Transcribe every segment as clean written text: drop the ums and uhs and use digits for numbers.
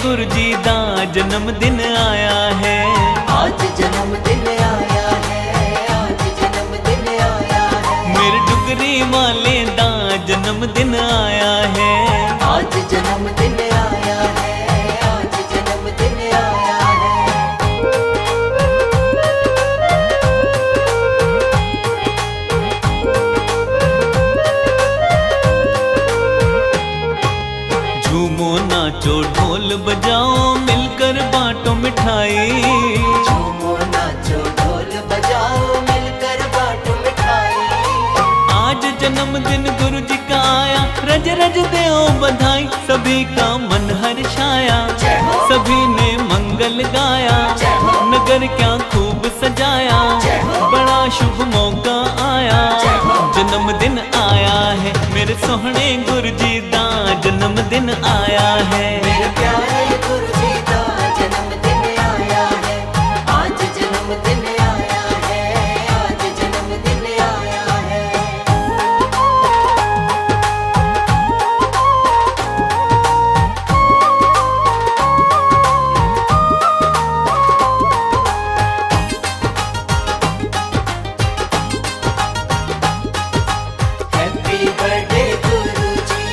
गुरुजी दा जन्मदिन आया है। आज जन्मदिन आया है, आज जन्मदिन आया है। मेरे डुगरी वाले दा जन्मदिन आया है। आज जन्मदिन आया है, आज जन्मदिन आया है। झूमो नाचो ढोल बजाओ मिलकर बांटो मिठाई। झूमो नाचो ढोल बजाओ मिलकर बांटो मिठाई। आज जन्मदिन गुरुजी का आया, रज रज देओ बधाई। सभी का मन हर्षाया, सभी ने मंगल गाया। नगर क्या खूब सजाया, बड़ा शुभ मौका आया। जन्मदिन आया है मेरे सोहने गुरुजी दा जन्मदिन आया है। मेरे प्यारे गुरुजी दा जन्मदिन आया है। आज जन्मदिन आया है, आज जन्मदिन आया है। हैप्पी बर्थडे गुरुजी,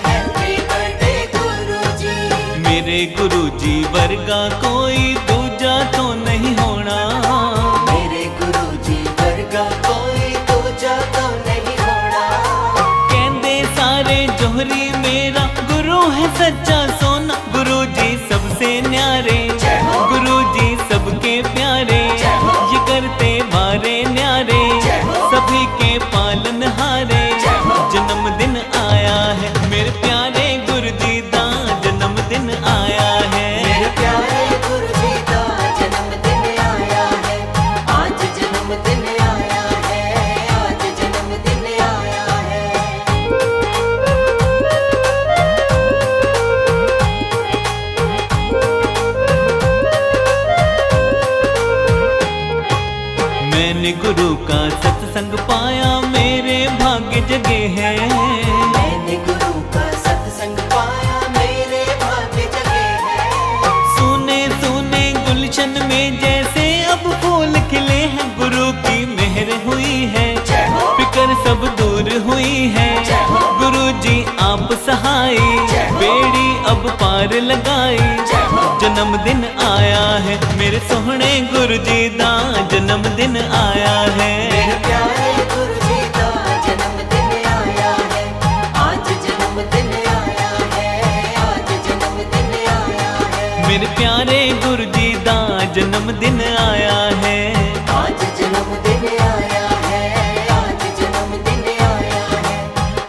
हैप्पी बर्थडे गुरुजी। मेरे गुरुजी वर्गा कोई दूजा तो नहीं होना। मेरे गुरुजी वर्गा कोई दूजा तो नहीं होना। कहंदे सारे जोहरी मेरा गुरु है सच्चा सोना। गुरुजी सबसे न्यारे, गुरुजी सबके प्यारे। ये करते बारे न्यारे, सभी के पालनहारे। जन्मदिन आया है मेरे प्यारे गुरुजी दा जन्मदिन आया है। मेरे प्यारे गुरुजी दा जन्मदिन आया है। आज जन्मदिन आया है, आज जन्मदिन आया है। मैंने गुरु का सत्संग पाया, मेरे भाग्य जगे हैं। मैंने गुरु का सत्संग पाया, मेरे भाग्य जगे हैं। सुने सुने गुलशन में जैसे अब फूल खिले हैं। गुरु की मेहर हुई है, फिक्र सब दूर हुई है। गुरु जी आप सहाय, बेड़ी अब पार लगाई। जन्मदिन आया है मेरे सोहने गुरुजी दा जन्मदिन आया है। मेरे प्यारे गुरुजी दा जन्मदिन आया है। आज जन्मदिन आया है, आज जन्मदिन आया है। मेरे प्यारे गुरुजी दा जन्मदिन आया है। आज जन्मदिन आया है, आज जन्मदिन आया है।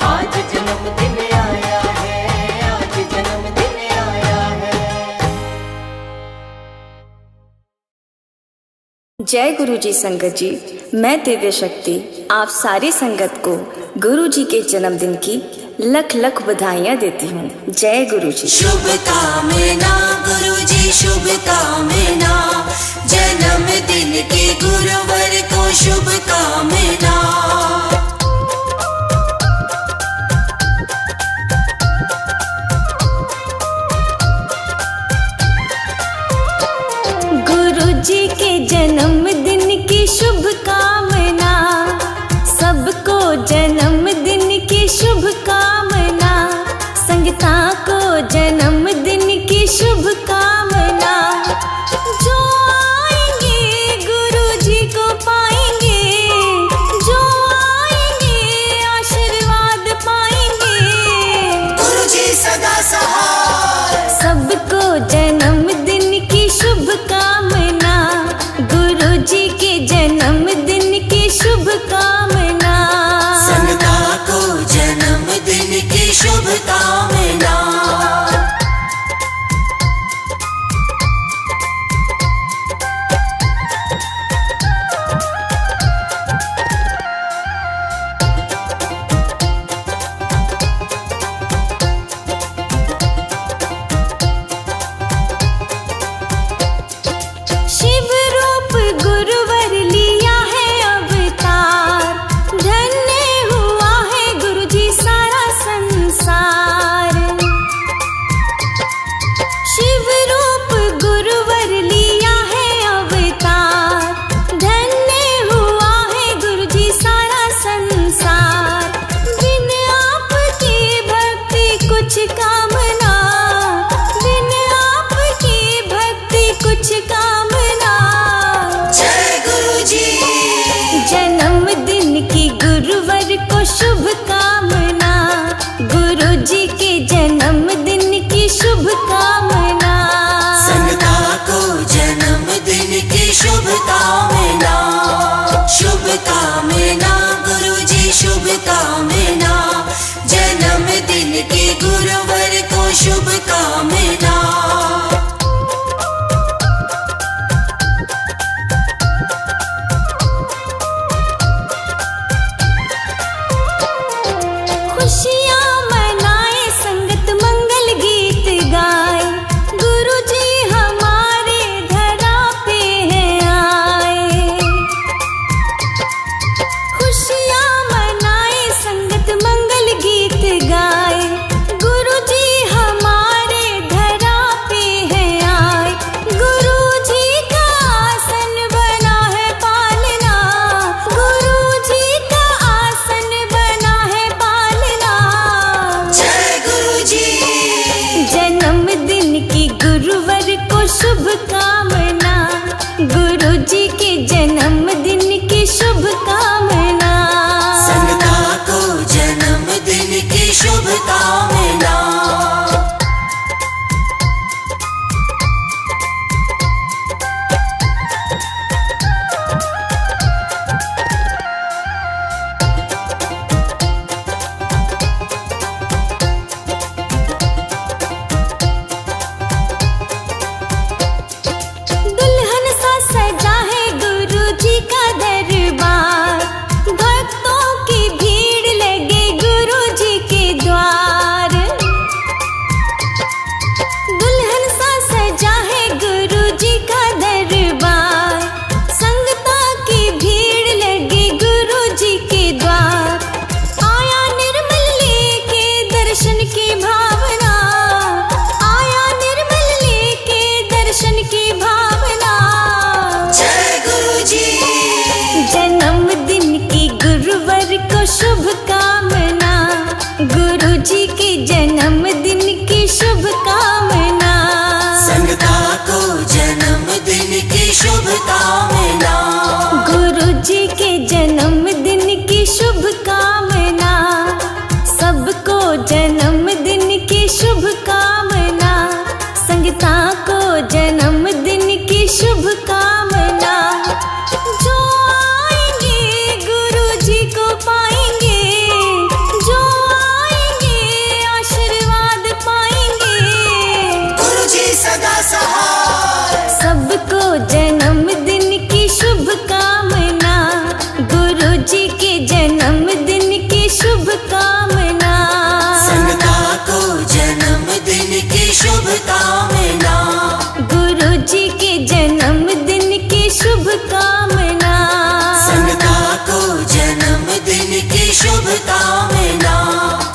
आज जन्मदिन आया है, आज जन्मदिन आया है। जय गुरु जी संगत जी, मैं दिव्य शक्ति आप सारी संगत को गुरु जी के जन्मदिन की लख लख बधाइयाँ देती हूँ। जय गुरु जी। शुभ कामना गुरुजी, शुभ कामना। जन्मदिन के गुरुवर को शुभ कामना। गुरु जी के जन्मदिन की शुभ कामना, सबको जन्मदिन की शुभ कामना। संगता को जन्मदिन की शुभ कामना। जो आएंगे गुरु जी को पाएंगे, जो आएंगे आशीर्वाद पाएंगे। गुरुजी सदा सहाय। सबको जन्मदिन की शुभ कामना। गुरु जी के जन्मदिन की शुभ कामना। संगता को जन्मदिन की शुभ कामना। शिव रूप गुरुवर लिया है अवतार। धन्य हुआ है गुरु जी सारा संसार। शुभ कामना, शुभ कामना गुरु जी शुभ कामना, जन्मदिन के गुरुवर को शुभ कामना। खुशियाँ मनाए संगत मंगल गीत गाए, गुरु जी हमारे धरा पे हैं आए। खुशियाँ मनाए संगत मंगल गीत गाए, गुरु जी हमारे धरा पे हैं आए। गुरु जी का आसन बना है पालना, गुरु जी का आसन बना है पालना। जय गुरु जी। जन्मदिन की गुरुवर को शुभ कामना, गुरु जी के जन्मदिन की शुभ कामना। संगता को जन्मदिन की शुभ कामना। दुल्हन सा सजा है गुरु जी का दरबार, भक्तों की भीड़ लगे गुरु जी के द्वार। दुल्हन सा सजा है गुरु जी का दरबार, संगता की भीड़ लगे गुरु जी के द्वार। आया निर्मल लेके दर्शन की भावना, आया निर्मल लेके दर्शन की भावना। जय गुरु जी। जन्मदिन की गुरुवर को शुभ कामना, गुरु जी के जन्मदिन की शुभ कामना। संगता को जन्मदिन की शुभ कामना। गुरु जी के जन्मदिन की शुभ कामना, सबको जन्मदिन की शुभ कामना। संगता को जन्मदिन की शुभ कामना। जो आएंगे गुरु जी को पाएंगे, जो आएंगे आशीर्वाद पाएंगे। गुरु जी सदा सहाय। सबको जन्मदिन की शुभ कामना, गुरु जी के जन्मदिन की शुभ कामना। संगता को जन्मदिन की शुभ कामना। गुरु जी के जन्मदिन की शुभ कामना। संगता को जन्मदिन की शुभ कामना।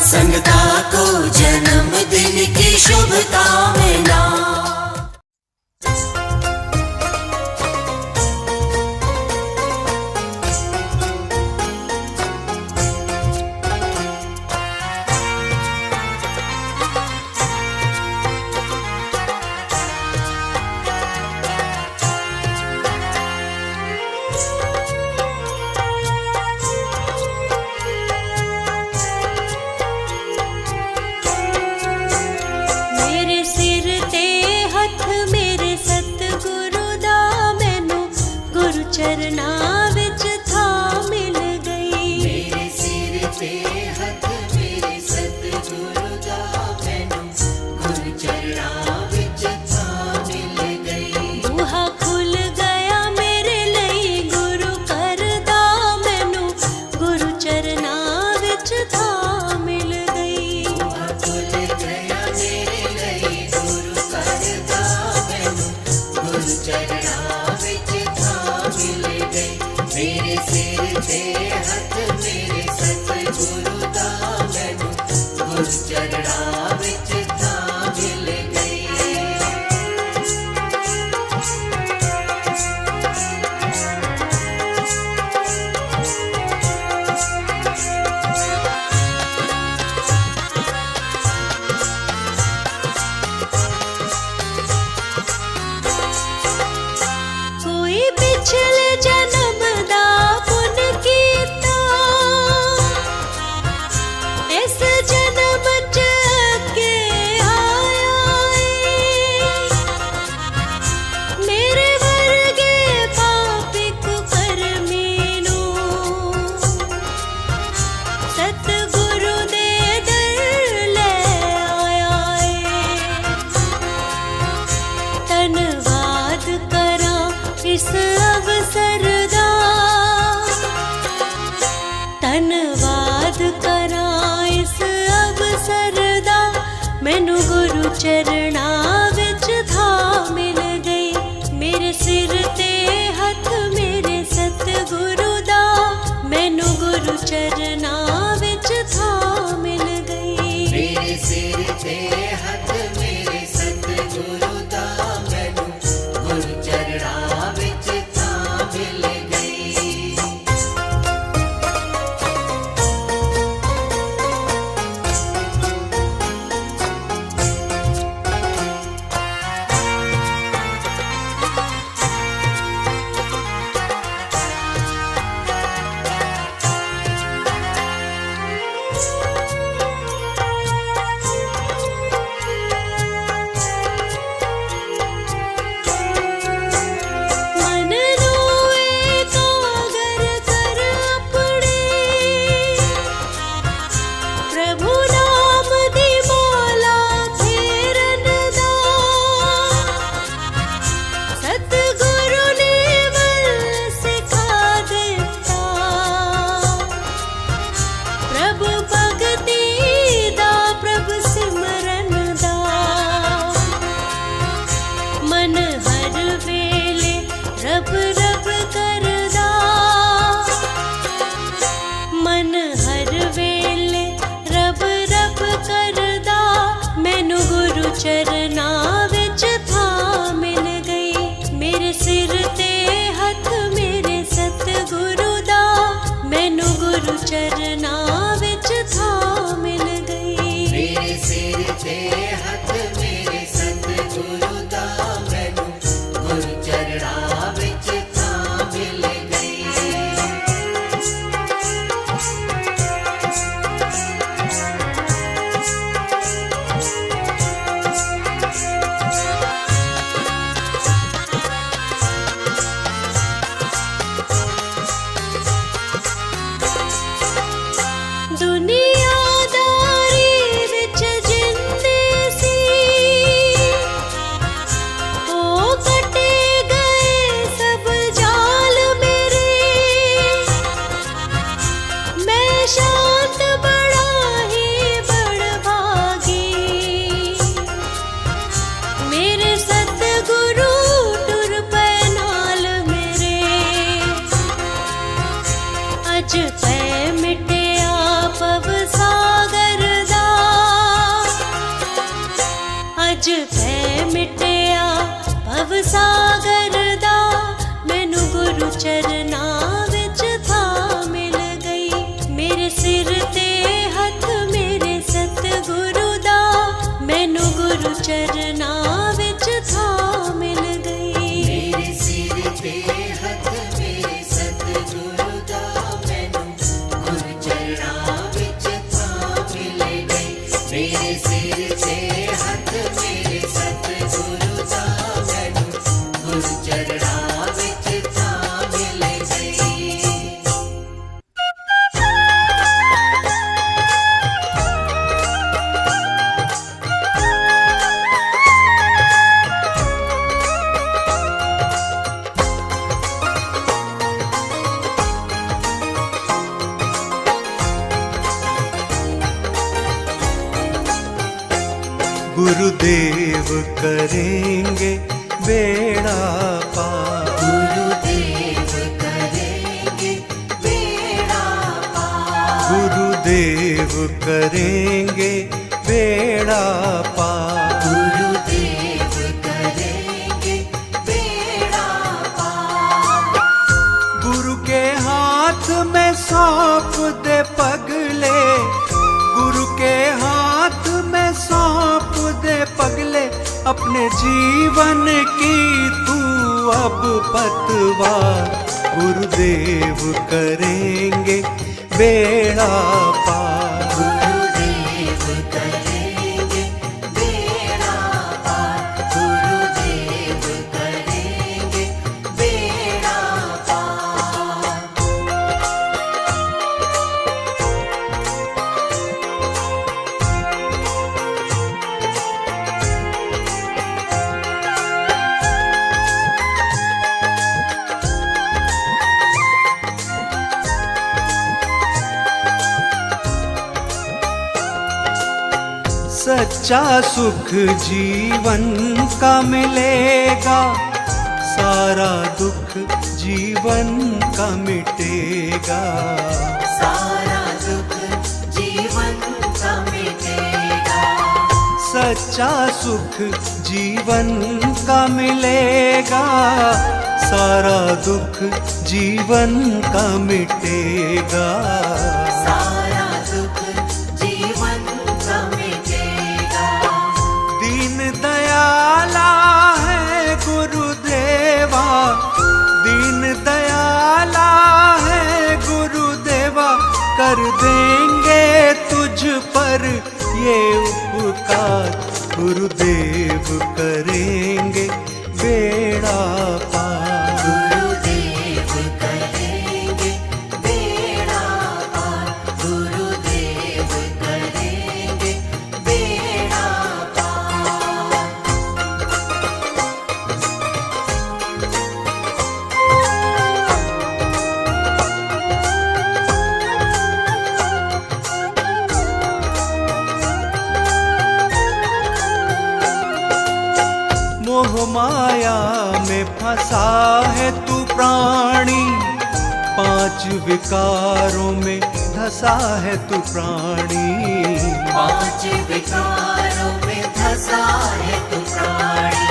संगता को जन्मदिन की शुभ कामना। मेरे सिर ते हथ मेरे सतगुरु दा, मैनू गुरु चरना विच था मिल गई। मेरे सिर ते हथ मेरे सतगुरु दा, मैनू गुरु चरणा विच था मिल गई। बूहा खुल गया मेरे ਲਈ गुरु घर दा, मैनू गुरु चरना विच था मिल गई। खुल गया मेरे ਲਈ गुरु घर दा, मैनू गुरु चरणा विच था मिल गई। मेरे सिर ते हथ मेरे सतगुरु दा, मैनू गुरु चरणा विच था मिल गई। कोई पिछले जन्म दा पुन कीता, इस अवसर दा धन्नवाद करां इस अवसर दा मैनू गुरु चरणां विच थां मिल गई मेरे सिर ते हथ मेरे सतगुरु दा मैनू गुरु चरणां विच थां मिल गई मेरे सिर ते हथ मेरे सतगुरु दा मैनू गुरु चरणां विच थां मिल गई। मन नूं एकागर कर अपने प्रभु नाम दी माला फेरन दा सतगुरु ने वल सिखा दिता प्रभु भगती दा प्रभु सिमरन दा मन हर वेले रब रब करदा मन हर वेले रब रब करदा मैनू गुरु चरणां विच थां मिल गई मेरे सिर ते हथ मेरे सतगुरु दा मैनू गुरु चरणां विच थां मिल गई मेरे सिर ते हथ मेरे सतगुरु दा मैनू गुरु चरणां विच थां मिल गई। दुनियादारी विच जिंदे सी ओ कटे गए सब जाल मेरे मैं शांत बड़ा ही बड़भागी मेरे सतगुरु टुर पे नाल मेरे अज पै मिटिया पव सागर दा अज पै मिटिया पव सागर दा मैनू गुरु चरणां विच थां मिल गई मेरे सिर ते हथ मेरे सतगुरु दा मैनू गुरु चरणां विच थां मिल गई मेरे सिर ते हथ मेरे सतगुरु दा मैनू गुरु चरणां विच थां मिल गई मेरे सिर ते हथ मेरे सतगुरु दा मैनू गुरु चरणां विच थां मिल गई। गुरुदेव करेंगे बेड़ा पार गुरुदेव करेंगे बेड़ा पार गुरुदेव करेंगे बेड़ा पार गुरुदेव करेंगे बेड़ा पार गुरु के हाथ में सौंप दे पगले गुरु के हाथ में सौंप दे पगले अपने जीवन की तू अब पतवार गुरुदेव करेंगे बेड़ा पार गुरुदेव करेंगे बेड़ा पार गुरुदेव करेंगे बेड़ा पार सच्चा सुख जीवन का मिलेगा, सारा दुख जीवन का मिटेगा। सारा दुख जीवन का मिटेगा। सच्चा सुख जीवन का मिलेगा, सारा दुख जीवन का मिटेगा। सारा दुख जीवन का मिटेगा। दीन दयाला है गुरुदेवा, दीन दयाला है गुरुदेवा, कर देंगे तुझ पर ये उपकार, गुरुदेव करेंगे बेड़ा पार। गुरुदेव करेंगे बेड़ा पार। गुरुदेव करेंगे बेड़ा पार। मोह माया में फंसा है तू प्राणी, पांच विकारों में धसा है तू प्राणी। पांच विकारों में धसा है तू प्राणी।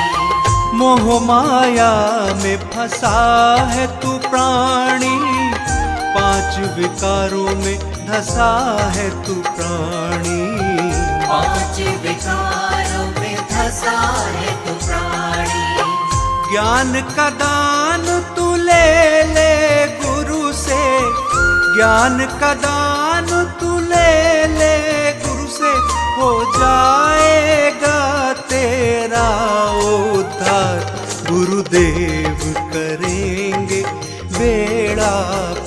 मोह माया में फंसा है तू प्राणी, पांच विकारों में धसा है तू प्राणी। पांच विकारों में धसा है तू प्राणी। ज्ञान का दान तू ले ले गुरु से, ज्ञान का दान तू ले ले गुरु से, हो जाएगा तेरा उद्धार, गुरुदेव करेंगे बेड़ा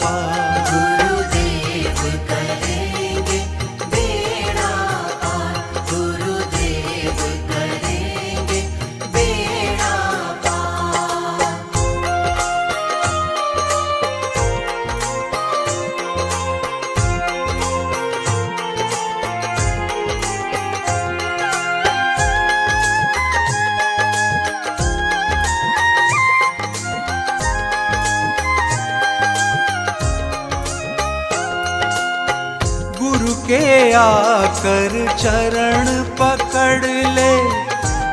पार। गुरुदेव करेंगे बेड़ा पार। गुरुदेव करेंगे बेड़ा पार। गुरु के आकर चरण पकड़ ले,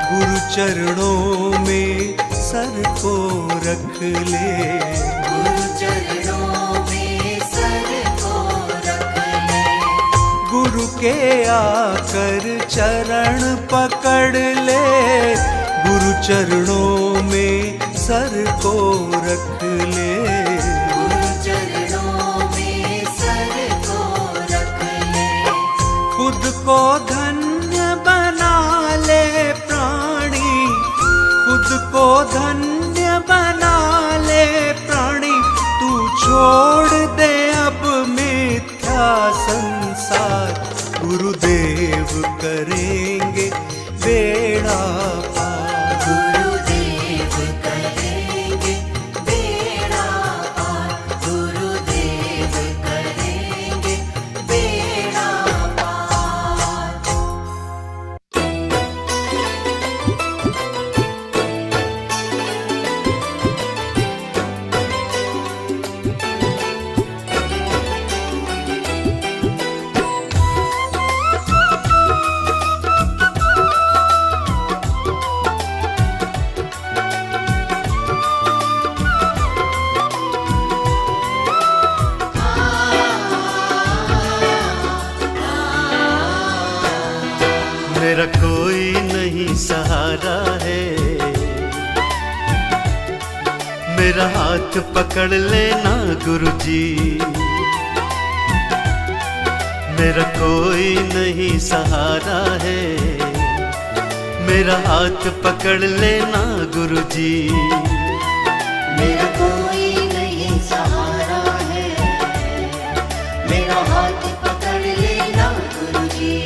गुरु चरणों में सर को रख ले। गुरु चरणों में सर को रख ले। गुरु के आकर चरण पकड़ ले, गुरु चरणों में सर को रख ले। गुरु चरणों में सर को रख ले। खुद को धन्य बना ले प्राणी, खुद को धन्य बना ले प्राणी, तू छोड़ दे अब मिथ्या संसार, गुरुदेव करेंगे बेड़ा पार। गुरुदेव करेंगे बेड़ा पार। गुरुदेव करेंगे बेड़ा पार। मेरा कोई नहीं सहारा है, मेरा हाथ पकड़ लेना गुरुजी। मेरा कोई नहीं सहारा है, मेरा हाथ पकड़ लेना गुरुजी। मेरा कोई नहीं सहारा है, मेरा हाथ पकड़ लेना गुरुजी।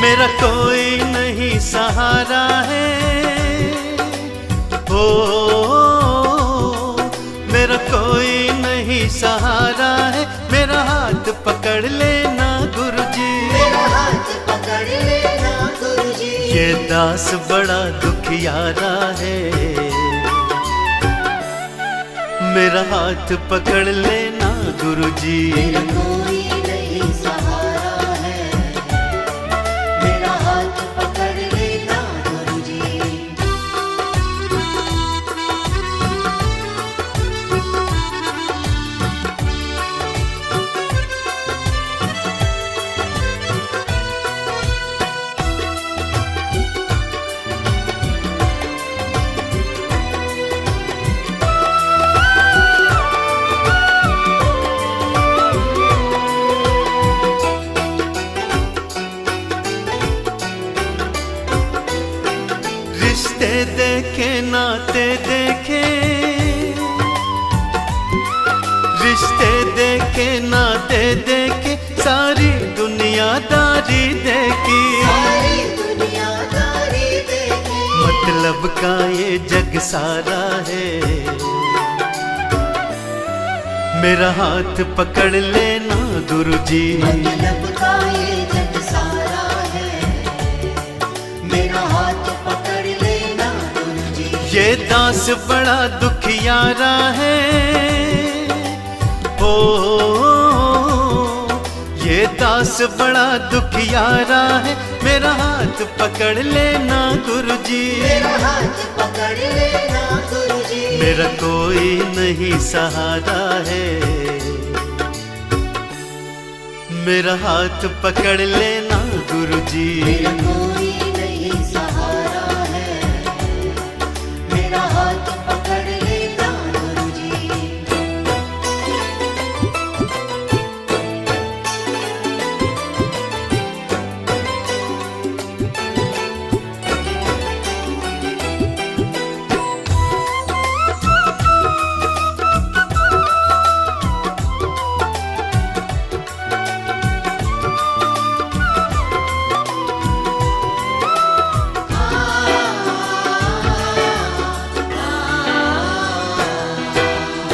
मेरा कोई नहीं सहारा है, हो मेरा कोई नहीं सहारा है, मेरा हाथ पकड़ लेना गुरुजी। मेरा हाथ पकड़ ले दास बड़ा दुखियारा है। मेरा हाथ पकड़ लेना गुरुजी, मेरा कोई नहीं सहारा है, मेरा हाथ पकड़ लेना गुरुजी। रिश्ते देखे नाते देखे, रिश्ते देखे नाते देखे, सारी दुनियादारी देखी। सारी दुनियादारी देखी, मतलब का ये जग सारा है। मेरा हाथ पकड़ लेना गुरुजी, मतलब का ये जग सारा है, मेरा हाथ पकड़ लेना गुरुजी। ये दास बड़ा दुखियारा है। ओ ये दास बड़ा दुखियारा है। मेरा हाथ पकड़ लेना गुरुजी, मेरा हाथ पकड़ लेना गुरुजी। मेरा कोई नहीं सहारा है। मेरा हाथ पकड़ लेना गुरुजी, मेरा कोई नहीं सहारा है, मेरा हाथ पकड़ लेना गुरुजी।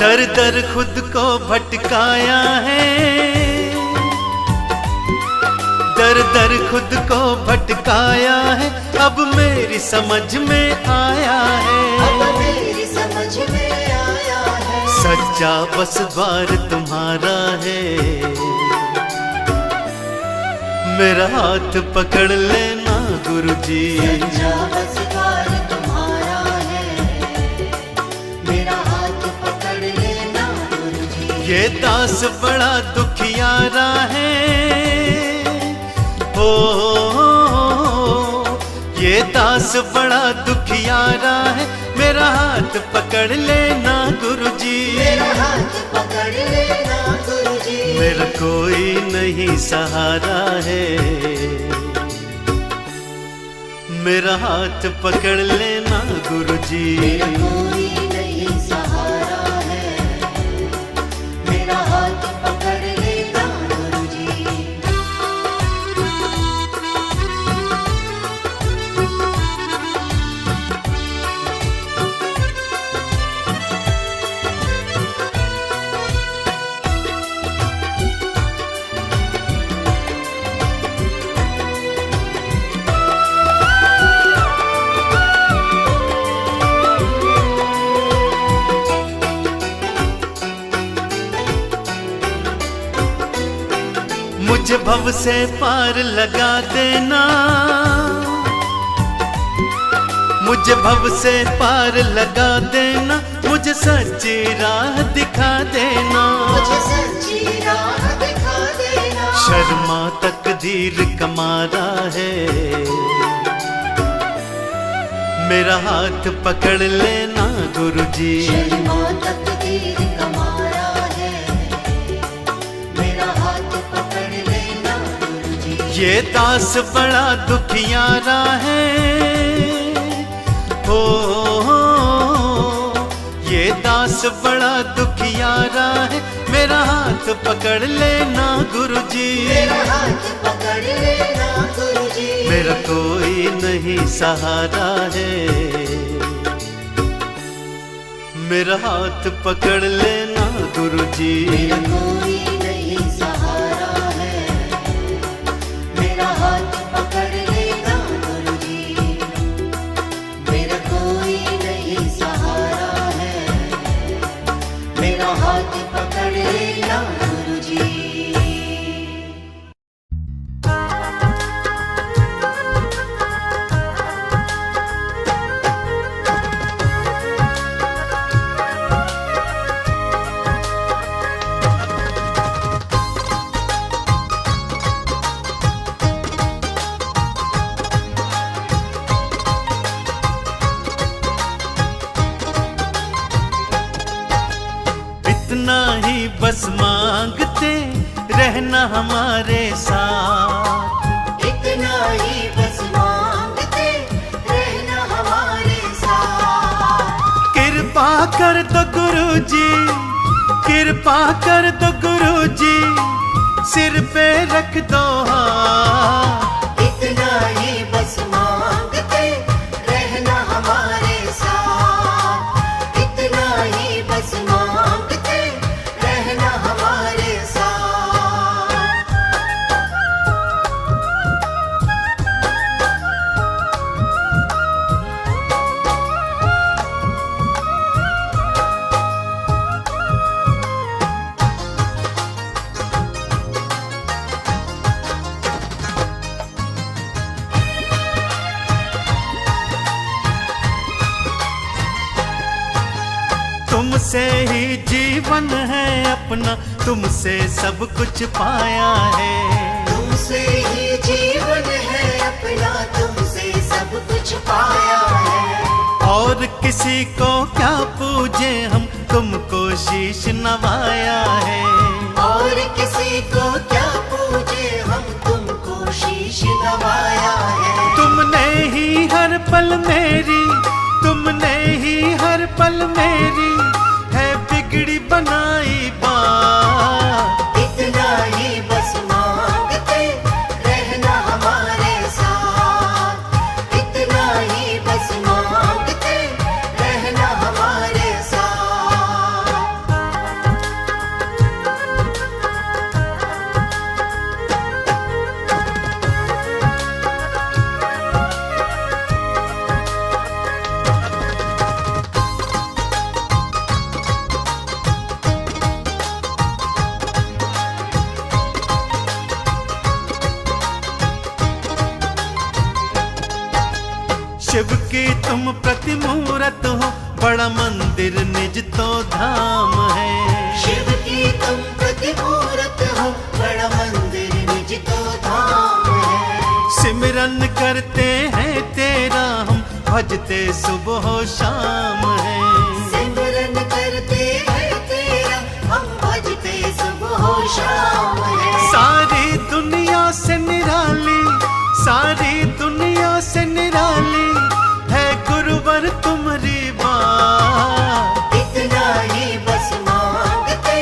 दर दर खुद को भटकाया है। दर दर खुद को भटकाया है। अब मेरी समझ में आया अब है, मेरी समझ में आया है, सच्चा बस द्वार तुम्हारा है। मेरा हाथ पकड़ लेना गुरुजी, सच्चा बस द्वार तुम्हारा है, मेरा हाथ पकड़ लेना गुरुजी। ये दास बड़ा दुखियारा है। ओ ये दास बड़ा दुखियारा है। मेरा हाथ पकड़ लेना गुरुजी, मेरा हाथ पकड़ लेना गुरुजी। मेरा कोई नहीं सहारा है। मेरा हाथ पकड़ लेना गुरुजी, मेरा कोई नहीं सहारा है, मेरा हाथ पकड़ लेना गुरुजी। मुझे भव से पार लगा देना, मुझे भव से पार लगा देना। मुझे सच्ची राह दिखा देना, मुझे सच्ची राह दिखा देना। शर्मा तकदीर कमारा है। मेरा हाथ पकड़ लेना गुरुजी, शर्मा तकदीर कमारा है, मेरा हाथ पकड़ लेना गुरुजी। ये दास बड़ा दुखियारा है। ओ ये दास बड़ा दुखियारा है। मेरा हाथ पकड़ लेना गुरुजी, मेरा हाथ पकड़ लेना गुरुजी। मेरा कोई नहीं सहारा है। मेरा हाथ पकड़ लेना गुरुजी, मेरा कोई नहीं सहारा है, मेरा हाथ पकड़ लेना गुरुजी। हाथ पकड़ लेना गुरुजी। इतना ही बस मांगते रहना हमारे साथ, इतना ही बस मांगते रहना हमारे साथ। कृपा कर दो गुरुजी, कृपा कर दो गुरुजी, सिर पे रख दो हाथ। इतना ही बस मांगते रहना हमारे साथ, इतना ही बस मांगते रहना हमारे साथ। तुमसे ही जीवन है अपना, तुमसे सब कुछ पाया है। तुमसे ही जीवन है अपना, तुमसे सब कुछ पाया है। और किसी को क्या पूजे हम, तुमको शीश नवाया है। और किसी को क्या पूजे हम, तुमको शीश नवाया है। तुमने ही हर पल मेरी, तुमने ही हर पल मेरी है बिगड़ी बनाई बात। इतना ही बस मांगते रहना हमारे साथ, इतना ही बस मांगते रहना हमारे साथ। शिव की तुम प्रतिमूरत हो, बड़ा मंदिर निज तो धाम है। शिव की तुम प्रतिमूरत हो, बड़ा मंदिर निज तो धाम है। सिमरन करते हैं तेरा हम, भजते सुबह शाम है। सिमरन करते हैं तेरा हम, भजते सुबह शाम है। सारी दुनिया से निराली, सारी दुनिया से निराली है गुरुवर तुम्हारी बात। इतना ही बस मांगते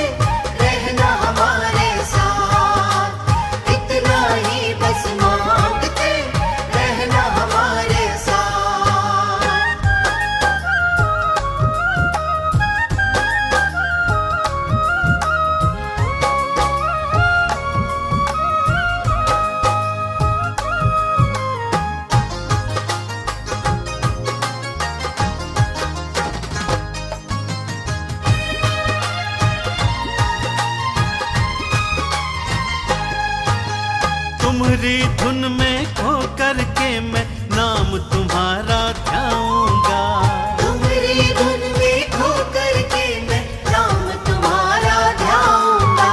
रहना हमारे साथ, इतना ही बस मांगते रहना हमारे साथ। तुम्हारी धुन में खो करके मैं नाम तुम्हारा ध्याऊंगा। तुम्हारी धुन में खो करके मैं नाम तुम्हारा ध्याऊंगा।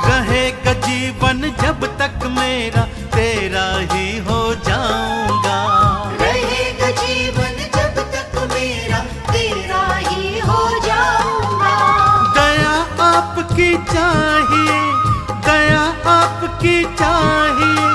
रहेगा जीवन जब तक मेरा, तेरा ही हो जाऊंगा। रहेगा जीवन जब तक मेरा, तेरा ही हो जाऊंगा। दया आपकी चाहिए, दया आपकी चाहिए,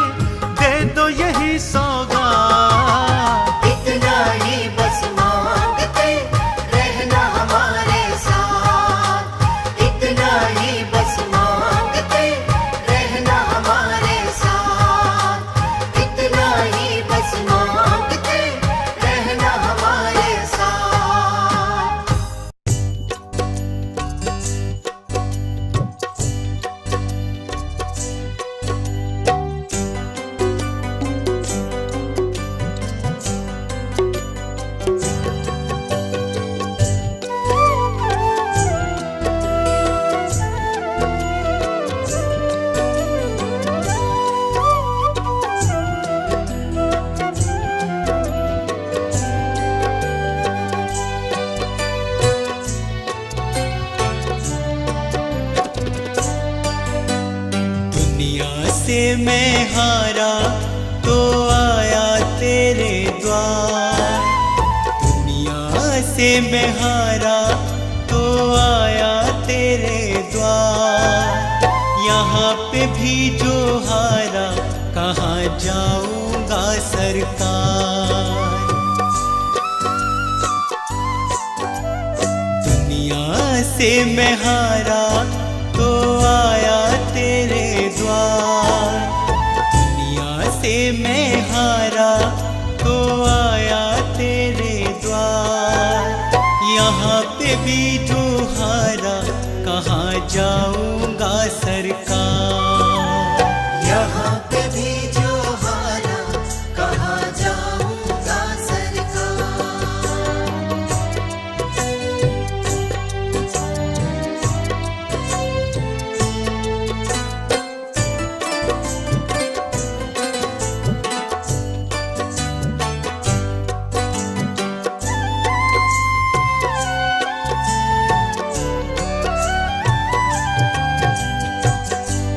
से मैं हारा तो आया तेरे द्वार, दुनिया से मैं हारा तो आया तेरे द्वार। यहाँ पे भी जो हारा कहाँ जाऊंगा सरकार। दुनिया से मैं हारा तो आया तेरे द्वार, दुनिया से मैं हारा तो आया तेरे द्वार। यहाँ पे भी जो हारा कहाँ जाऊंगा सरकार। यहाँ पे भी जो हारा कहाँ जाऊंगा सरकार।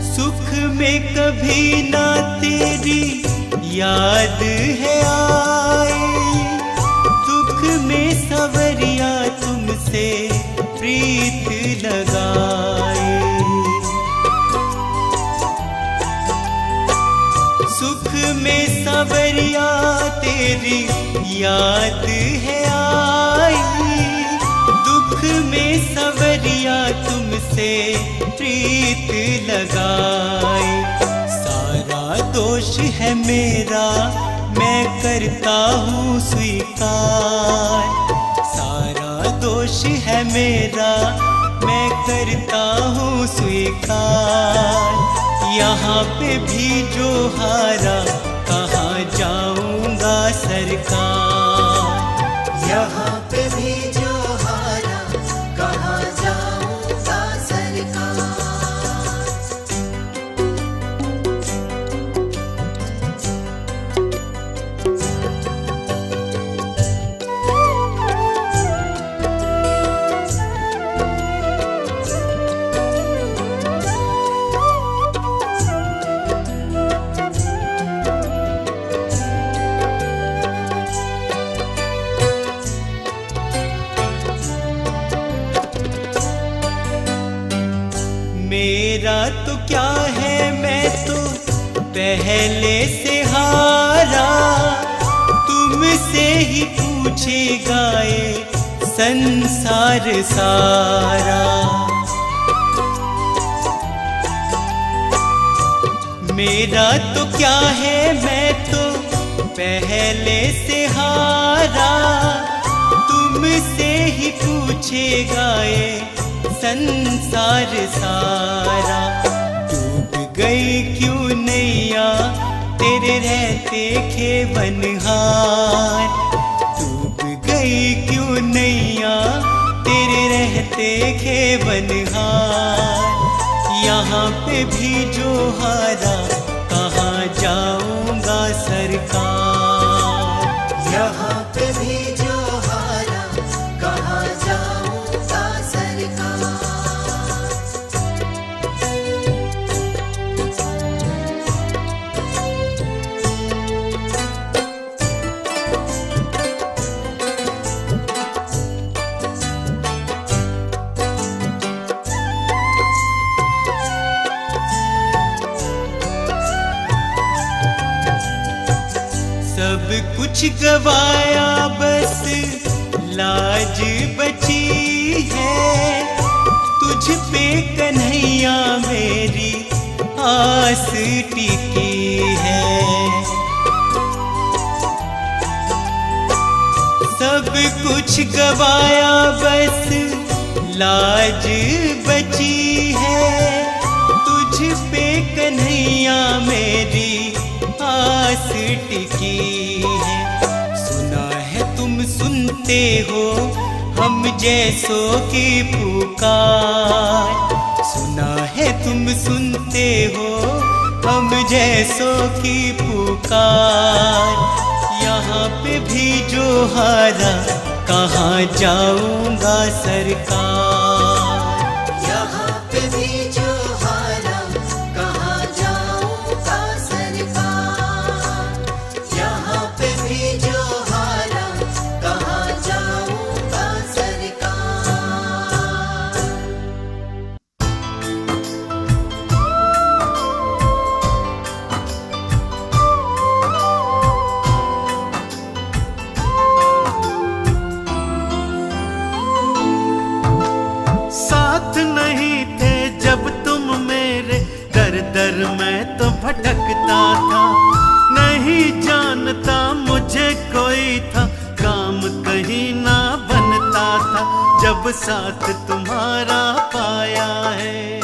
सुख में कभी ना तेरी याद है आई, दुख में सवरिया तुमसे प्रीत लगाए। सुख में सवरिया तेरी याद है आई, दुख में सवरिया तुमसे प्रीत लगाए। सारा दोष है मेरा मैं करता हूँ स्वीकार, सारा दोष है मेरा मैं करता हूँ स्वीकार। यहाँ पे भी जो हारा कहाँ जाऊंगा सरकार। यहाँ पे भी जो हारा कहाँ जाऊंगा सरकार। मेरा तो क्या है मैं तो पहले से हारा, तुमसे ही पूछेगा ये संसार सारा। मेरा तो क्या है मैं तो पहले से हारा, तुमसे ही पूछेगा ये संसार सारा। डूब गई क्यों नैया तेरे रहते खेवनहार, डूब गई क्यों नैया तेरे रहते खेवनहार। यहाँ पे भी जो हारा कहाँ जाऊंगा सरकार। यहाँ पे भी जो हारा कहाँ जाऊंगा सरकार। सब कुछ गवाया बस लाज बची है, तुझ पे कन्हैया मेरी आस टिकी है। सब कुछ गवाया बस लाज बची है, तुझ पे कन्हैया मेरी आस टिकी है। सुना है तुम सुनते हो हम जैसों की पुकार, सुना है तुम सुनते हो हम जैसों की पुकार। यहाँ पे भी जो हारा कहाँ जाऊंगा सरकार। यहाँ पे भी जो हारा कहाँ जाऊंगा भटकता था, नहीं जानता मुझे कोई था, काम कहीं ना बनता था, जब साथ तुम्हारा पाया है,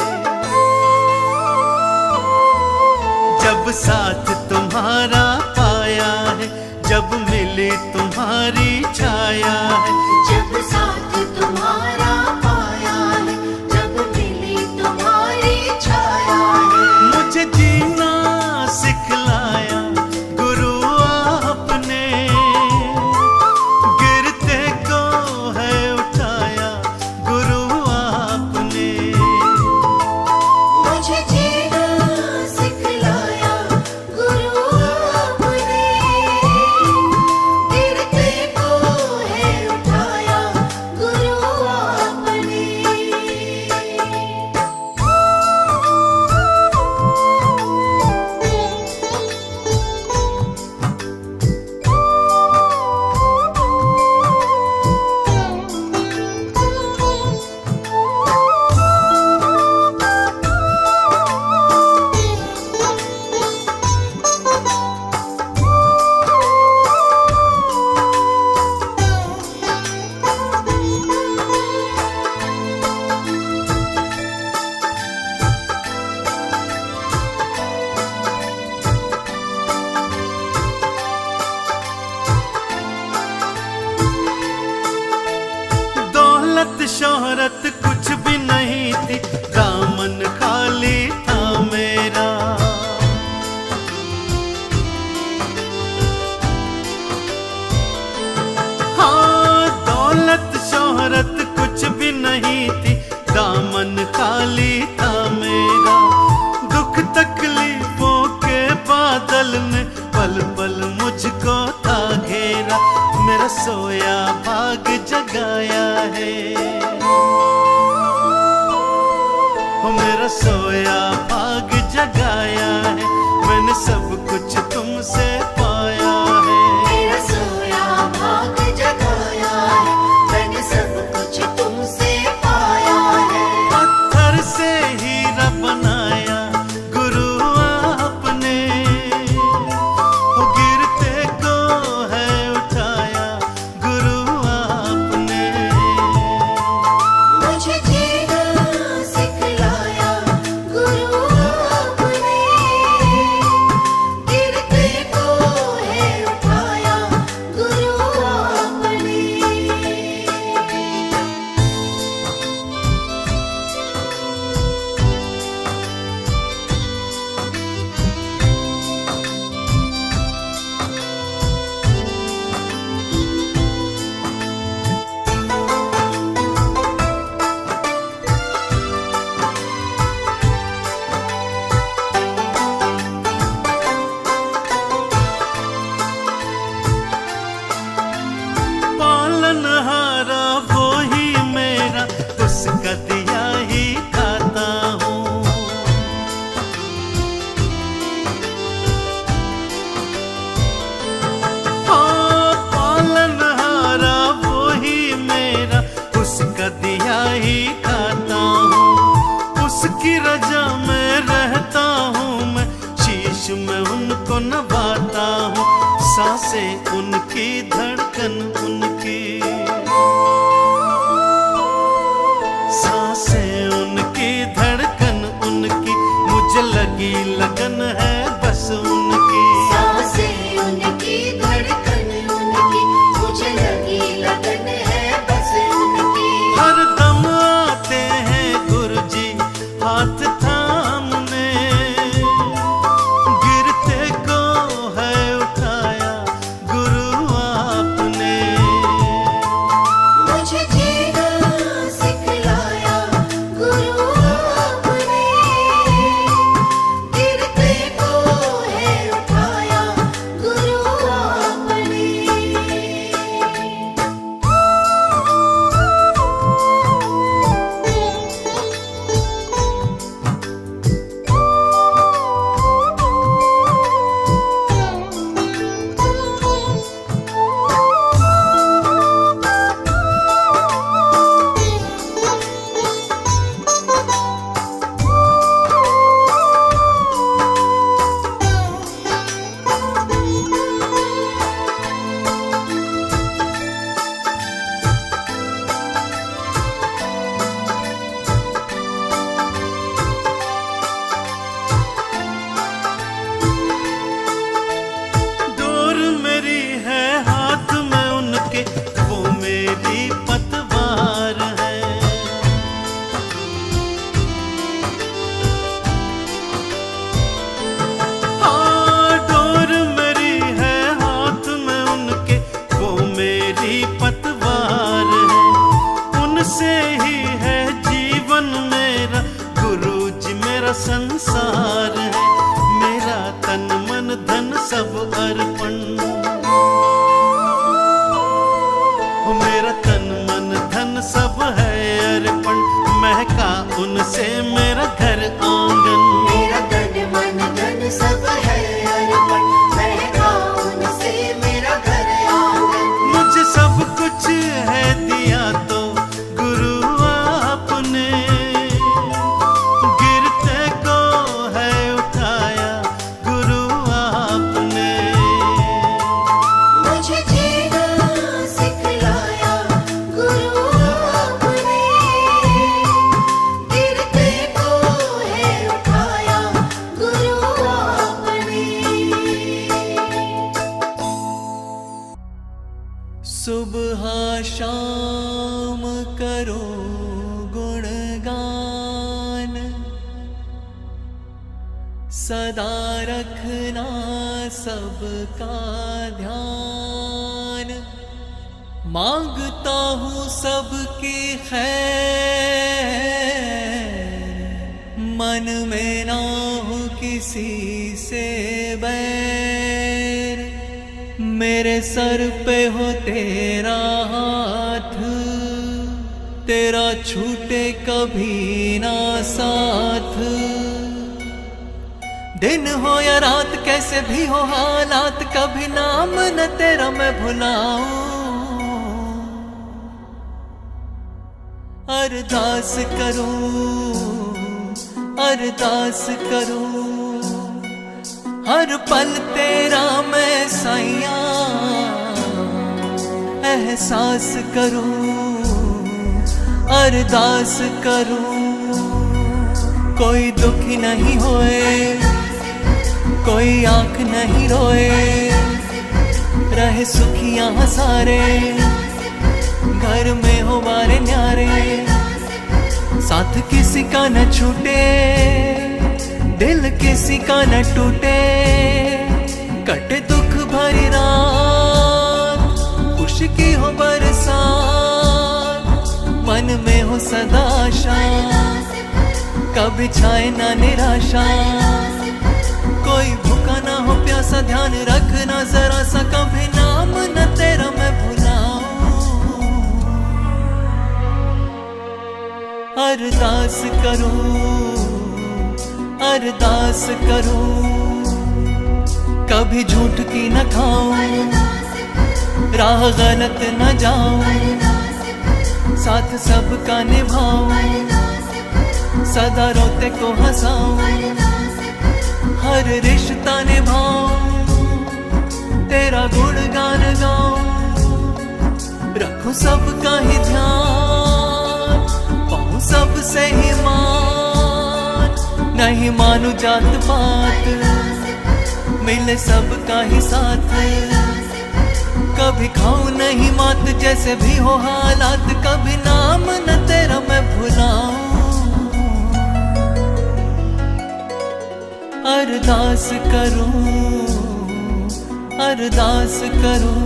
जब साथ तुम्हारा पाया है, जब मिली तुम्हारी छाया है, जब साथ तुम्हारा पाया है, जब मिली तुम्हारी छाया है। मुझे जीना सिखलाया गुरु आपने, गिरते को है उठाया गुरु आपने, मुझे जीना सिखलाया गुरु आपने, गिरते को है उठाया गुरु आपने। दौलत शोहरत कुछ भी नहीं थी, दामन खाली था मेरा, हाँ दौलत शोहरत कुछ भी नहीं थी, दामन खाली था मेरा, दुख तकलीफों के बादल ने पल पल मुझको था घेरा, मेरा सोया भाग जगाया है, हो मेरा सोया भाग जगाया है, मैंने सब कुछ तुमसे पाया है, मेरा सोया भाग जगाया है, मैंने सब कुछ तुमसे पाया है। पत्थर से हीरा बनाया गुरु आपने, हो गिरते को है उठाया गुरु आपने, मुझे जीना सिखलाया गुरु आपने, गिरते को है उठाया गुरु आपने। पालनहारा वो ही मेरा, उसका दिया ही खाता हूँ, हाँ पालनहारा वो ही मेरा, उसका दिया ही खाता हूँ, उसकी रजा में रहता हूँ मैं, शीश में उनको नभाता हूँ, सांसें उनकी धड़कन उनकी, सांसें उनकी धड़कन उनकी, मुझे लगी लगन है बस उनकी, सांसें उनकी धड़कन उनकी, मुझे लगी लगन है बस उनकी। हर दम आते हैं गुरुजी हाथ थामने, गिरते को है उठाया गुरु आपने, संसार है, मेरा तन मन धन सब अर्पण। मेरा तन मन धन सब है अर्पण, महका उनसे मेरा घर आंगन। मेरा तन मन धन सब है अर्पण, महका उनसे मेरा घर आंगन। मुझे सब कुछ है दिया तो गुरु आपने, गिरते को है उठाया गुरु आपने। मुझे जीना सिखलाया गुरु आपने, गिरते को है उठाया गुरु आपने। सुबह शाम करो गुणगान, सदा रखना सबका ध्यान। मांगता हूँ सबकी खैर, मन में ना हो किसी से बैर। मेरे सर पे हो तेरा हाथ, तेरा छूटे कभी ना साथ। दिन हो या रात कैसे भी हो हालात, कभी नाम न तेरा मैं भुलाऊं। अरदास करूं, अरदास करूं, हर पल तेरा मैं सैया एहसास करूं। अरदास करूं, कोई दुखी नहीं होए, कोई आंख नहीं रोए, रहे सुखियां सारे, घर में हो बारे न्यारे। साथ किसी का न छूटे, दिल किसी का न टूटे, कटे दुख भरी रात, खुशी की हो बरसात, मन में हो सदा आशा, कभी छाए ना निराशा। कोई भूखा ना हो प्यासा, ध्यान रखना जरा सा, कभी नाम न तेरा मैं भुलाऊं। अरदास करूं, अरदास करूं, कभी झूठ की न खाऊं, राह गलत न जाऊं, साथ सबका निभाऊं, सदा रोते को हंसाऊं, हर रिश्ता निभाऊं, तेरा गुणगान गाऊं, रखूं सबका ही ध्यान, पाऊं सबसे ही मान। नहीं मानू जात पात, मिले सबका ही साथ, कभी खाऊं नहीं मात, जैसे भी हो हालात, कभी नाम न तेरा मैं भुलाऊं। अरदास करूं, अरदास करूं,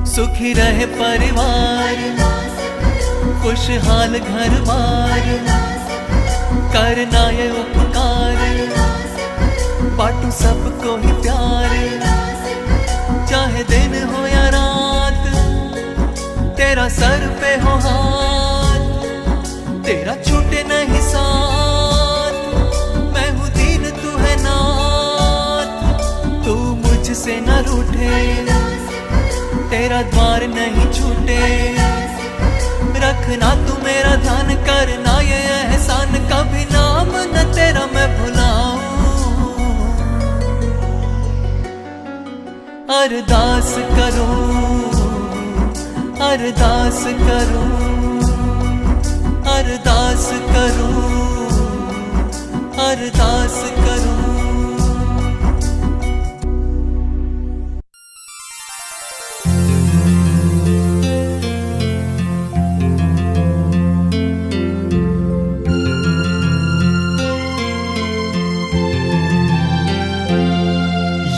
सुखी रहे परिवार, खुशहाल घर बार, करना ये उपकार, बांटू सबको ही प्यार। चाहे दिन हो या रात, तेरा सर पे हो हाथ, तेरा छूटे नहीं साथ। मैं हूँ दीन तू है नाथ, तू मुझसे न रूठे, तेरा द्वार नहीं छूटे। रखना तू मेरा ध्यान, करना ये एहसान, कभी नाम न तेरा मैं भुलाऊं। अरदास करूं, अरदास करूं, अरदास करूं, अरदास करूं।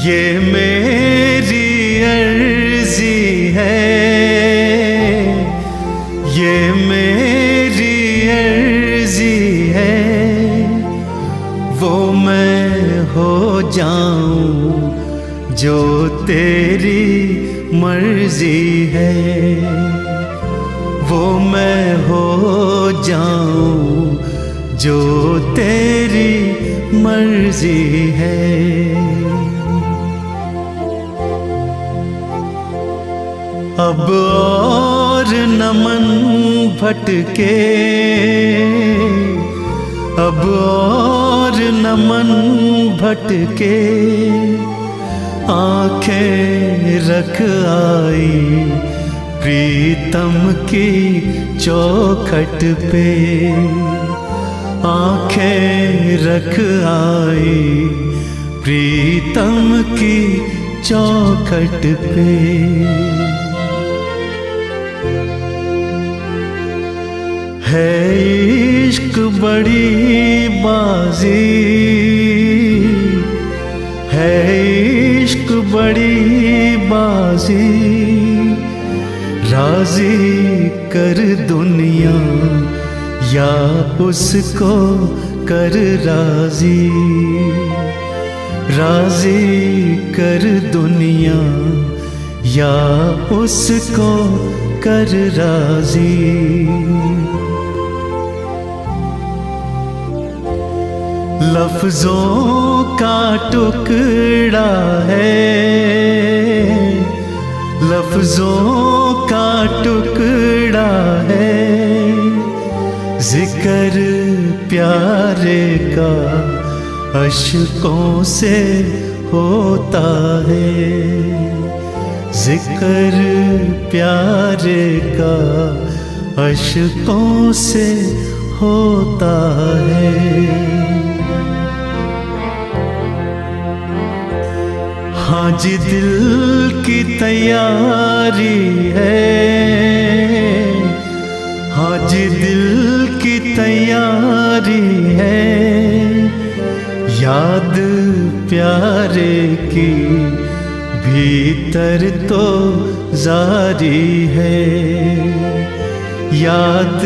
ये मेरी अर्जी है, ये मेरी अर्जी है, जाऊं जो तेरी मर्जी है, वो मैं हो जाऊं जो तेरी मर्जी है। अब और न मन भटके, अब और न मन भटके, आंखें रख आई प्रीतम की चौखट पे, आंखें रख आई प्रीतम की चौखट पे। है इश्क बड़ी बाजी, है इश्क बड़ी बाजी, राजी कर दुनिया या उसको कर राजी, राजी कर दुनिया या उसको कर राजी। लफ्जों का टुकड़ा है, लफ्जों का टुकड़ा है, जिक्र प्यारे का अश्कों से होता है, जिक्र प्यारे का अश्कों से होता है। हाँ जी दिल की तैयारी है, हाँ जी दिल की तैयारी है, याद प्यारे की भीतर तो जारी है, याद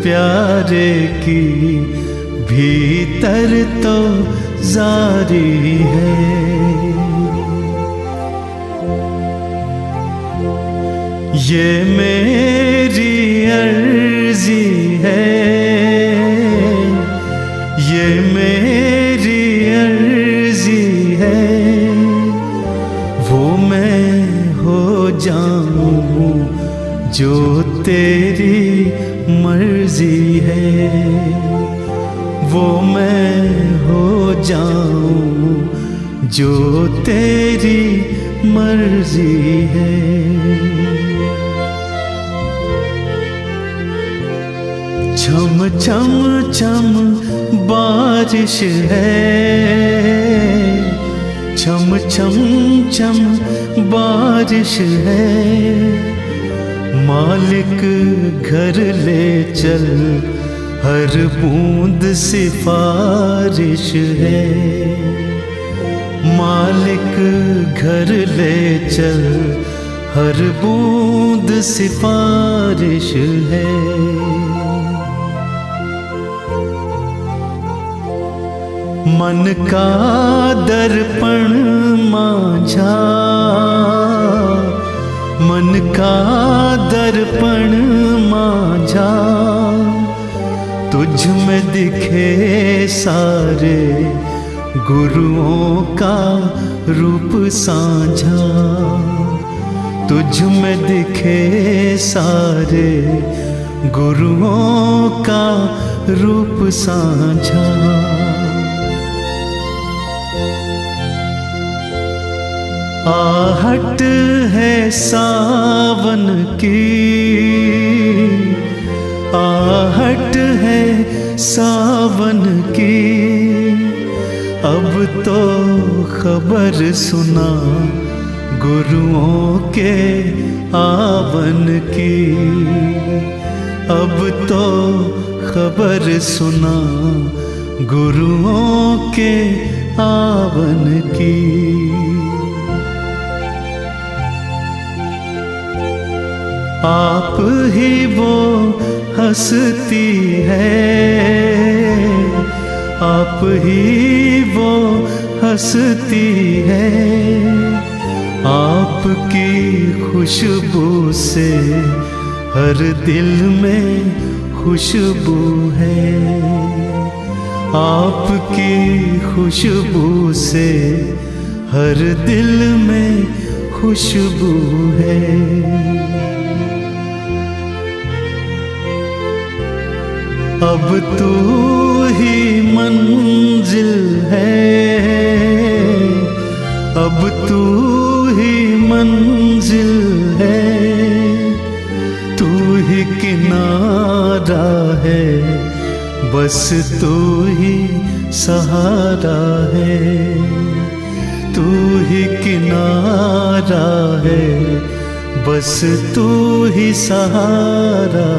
प्यारे की भीतर तो जारी है। ये मेरी अर्जी है, ये मेरी अर्जी है, वो मैं हो जाऊं जो तेरी मर्जी है, वो मैं हो जाऊं जो तेरी मर्जी है। छम छम छम बारिश है, छम छम छम बारिश है, मालिक घर ले चल हर बूंद सिफारिश है, मालिक घर ले चल हर बूंद सिफारिश है। मन का दर्पण मांझा, मन का दर्पण मांझा, तुझ में दिखे सारे गुरुओं का रूप साझा, तुझ में दिखे सारे गुरुओं का रूप साझा। आहट है सावन की, आहट है सावन की, अब तो खबर सुना गुरुओं के आवन की, अब तो खबर सुना गुरुओं के आवन की। आप ही वो हंसती है, आप ही वो हंसती है, आपकी खुशबू से हर दिल में खुशबू है, आपकी खुशबू से हर दिल में खुशबू है। अब तू ही मंजिल है, अब तू ही मंजिल है, तू ही किनारा है, बस तू ही सहारा है, तू ही किनारा है, बस तू ही सहारा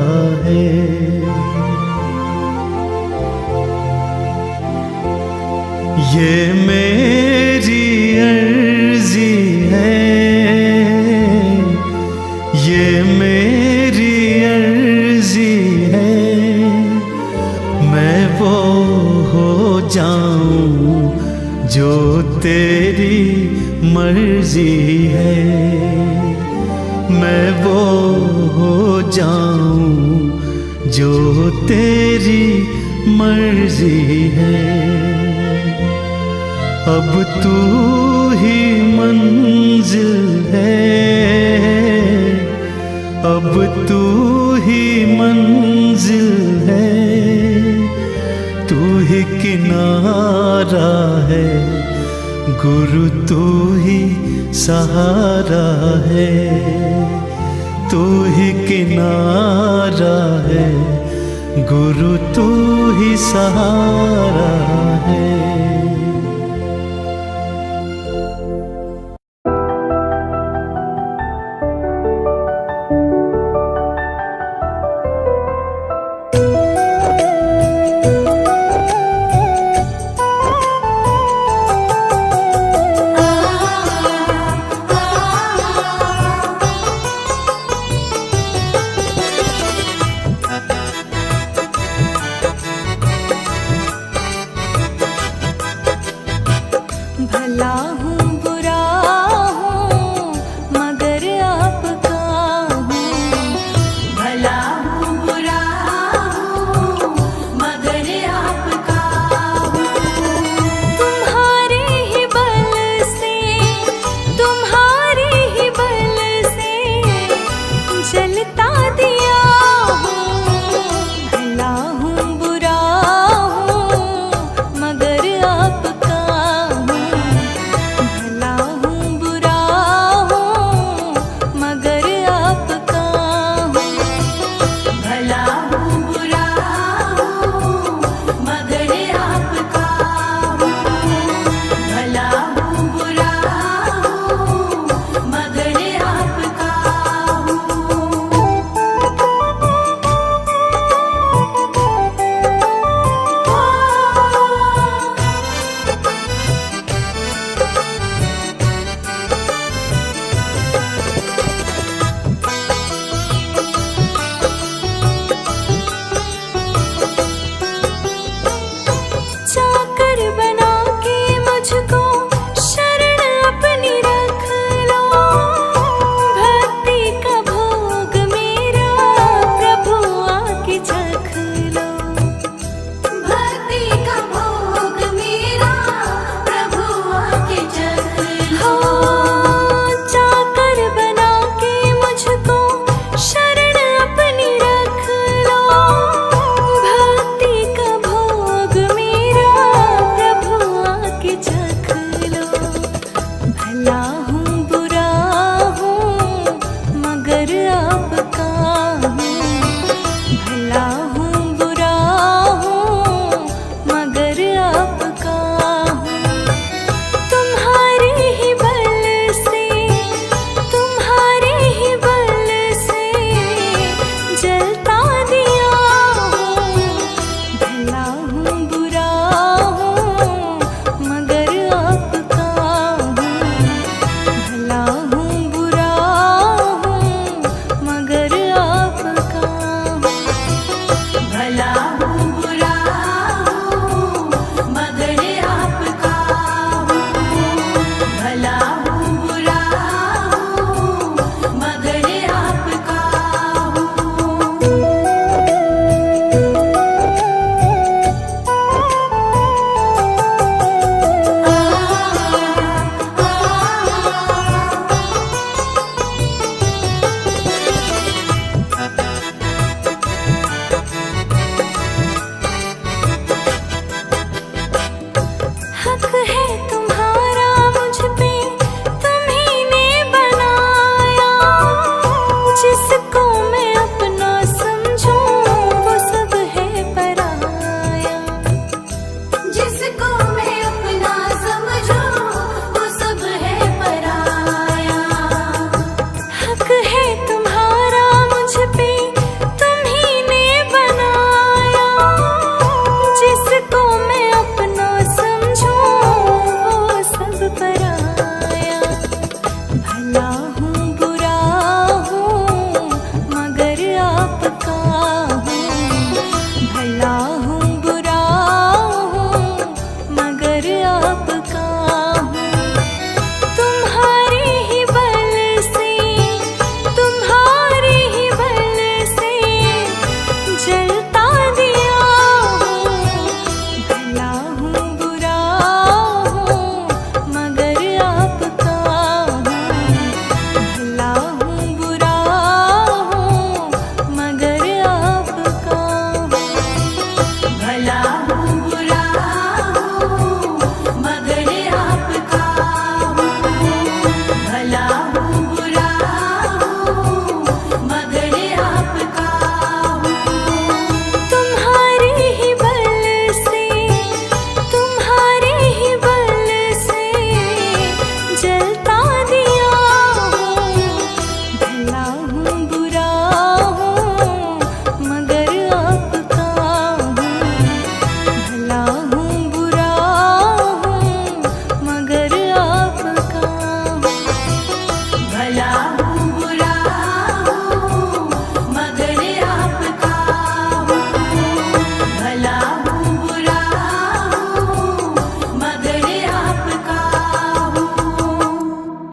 है। ये मेरी अर्जी है, ये मेरी अर्जी है, मैं वो हो जाऊं जो तेरी मर्जी है, मैं वो हो जाऊं जो तेरी मर्जी है। अब तू ही मंजिल है, अब तू ही मंजिल है, तू ही किनारा है, गुरु तू ही सहारा है, तू ही किनारा है, गुरु तू ही सहारा है।